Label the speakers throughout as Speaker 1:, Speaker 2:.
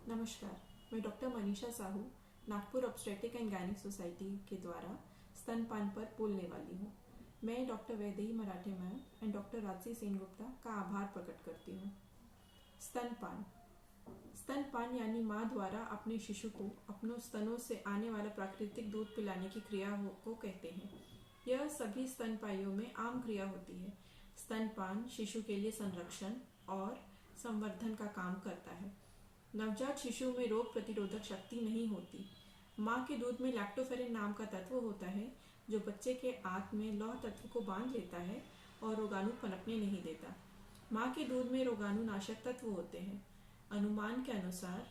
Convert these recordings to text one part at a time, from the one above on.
Speaker 1: नमस्कार, मैं doctor Manisha Sahu Nagpur obstetric and gynaec society के द्वारा स्तनपान पर बोलने वाली हूँ। मैं doctor Vaidehi Marathe ma'am and doctor राजसी सेनगुप्ता का आभार प्रकट करती हूँ। स्तनपान स्तनपान यानी माँ द्वारा अपने शिशु को अपनों स्तनों से आने वाला प्राकृतिक दूध पिलाने की क्रिया को कहते हैं। यह सभी स्तनपाइयों में आम क्रिया होती है। स्तनपान शिशु के लिए संरक्षण और संवर्धन का काम करता है। नवजात शिशु में रोग प्रतिरोधक शक्ति नहीं होती। माँ के दूध में लैक्टोफेरिन नाम का तत्व होता है जो बच्चे के आंत में लौह तत्व को बांध लेता है और रोगाणु पनपने नहीं देता। माँ के दूध में रोगाणु नाशक तत्व होते हैं। अनुमान के अनुसार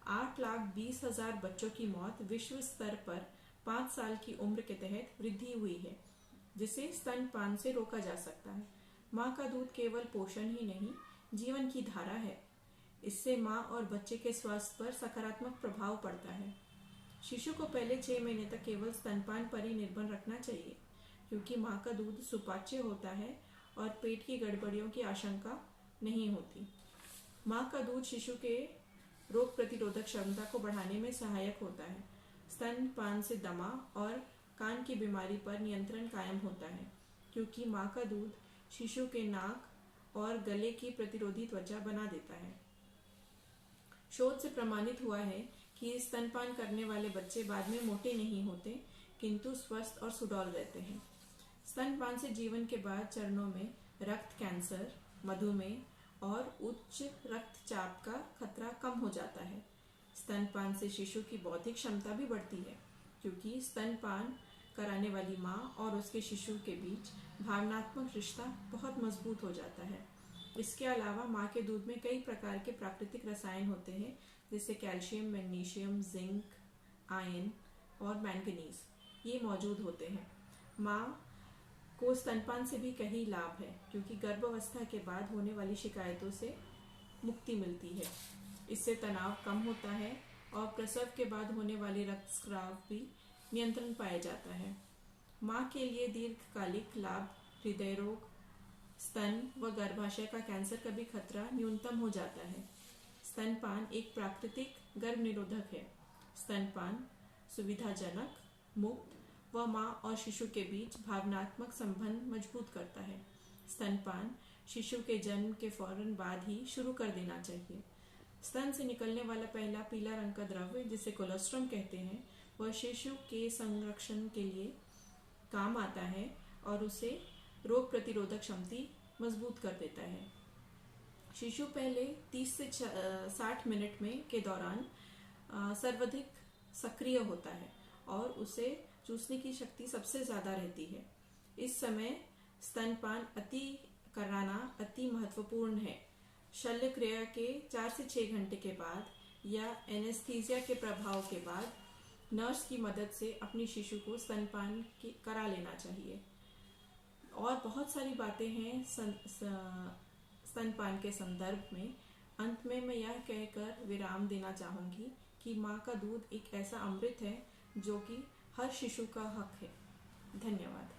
Speaker 1: 8,20,000 बच्चों की मौत विश्व स्तर पर 5 साल की उम्र के तहत वृद्धि हुई है, जिसे स्तनपान से रोका जा सकता है। माँ का दूध केवल पोषण ही नहीं, जीवन की धारा है। इससे माँ और बच्चे के स्वास्थ्य पर सकारात्मक प्रभाव पड़ता है। शिशु को पहले 6 महीने तक केवल स्तनपान पर ही निर्भर रखना चाहिए, क्योंकि माँ का दूध सुपाच्य होता है और पेट की गड़बड़ियों की आशंका नहीं होती। माँ का दूध शिशु के रोग प्रतिरोधक क्षमता को बढ़ाने में सहायक होता है। स्तनपान से दमा और कान की बीमारी पर नियंत्रण कायम होता है, क्योंकि माँ का दूध शिशु के नाक और गले की प्रतिरोधी त्वचा बना देता है। शोध से प्रमाणित हुआ है कि स्तनपान करने वाले बच्चे बाद में मोटे नहीं होते, किंतु स्वस्थ और सुडौल रहते हैं। स्तनपान से जीवन के बाद चरणों में रक्त कैंसर, मधुमेह और उच्च रक्तचाप का खतरा कम हो जाता है। स्तनपान से शिशु की बौद्धिक क्षमता भी बढ़ती है, क्योंकि स्तनपान कराने वाली माँ और उसके शिशु के बीच भावनात्मक रिश्ता बहुत मजबूत हो जाता है। इसके अलावा माँ के दूध में कई प्रकार के प्राकृतिक रसायन होते हैं, जैसे कैल्शियम, मैग्नीशियम, जिंक, आयरन और मैंगनीज ये मौजूद होते हैं। माँ को स्तनपान से भी कई लाभ है, क्योंकि गर्भावस्था के बाद होने वाली शिकायतों से मुक्ति मिलती है। इससे तनाव कम होता है और प्रसव के बाद होने वाले रक्तस्राव भी नियंत्रण पाया जाता है। माँ के लिए दीर्घकालिक लाभ हृदय रोग, स्तन व गर्भाशय का कैंसर का भी खतरा न्यूनतम हो जाता है। स्तनपान एक प्राकृतिक गर्भ निरोधक है। स्तनपान सुविधाजनक, मुक्त व माँ और शिशु के बीच भावनात्मक संबंध मजबूत करता है। स्तनपान शिशु के जन्म के फौरन बाद ही शुरू कर देना चाहिए। स्तन से निकलने वाला पहला पीला रंग का द्रव्य, जिसे कोलोस्ट्रम कहते हैं, वह शिशु के संरक्षण के लिए काम आता है और उसे रोग प्रतिरोधक क्षमता मजबूत कर देता है। शिशु पहले 30 से 60 मिनट में के दौरान सर्वाधिक सक्रिय होता है और उसे चूसने की शक्ति सबसे ज्यादा रहती है। इस समय स्तनपान कराना अति महत्वपूर्ण है। शल्य क्रिया के 4 से 6 घंटे के बाद या एनेस्थीसिया के प्रभाव के बाद नर्स की मदद से अपनी शिशु को स्तनपान करा लेना चाहिए। और बहुत सारी बातें हैं स्तनपान के संदर्भ में। अंत में मैं यह कहकर विराम देना चाहूंगी कि माँ का दूध एक ऐसा अमृत है जो कि हर शिशु का हक है। धन्यवाद।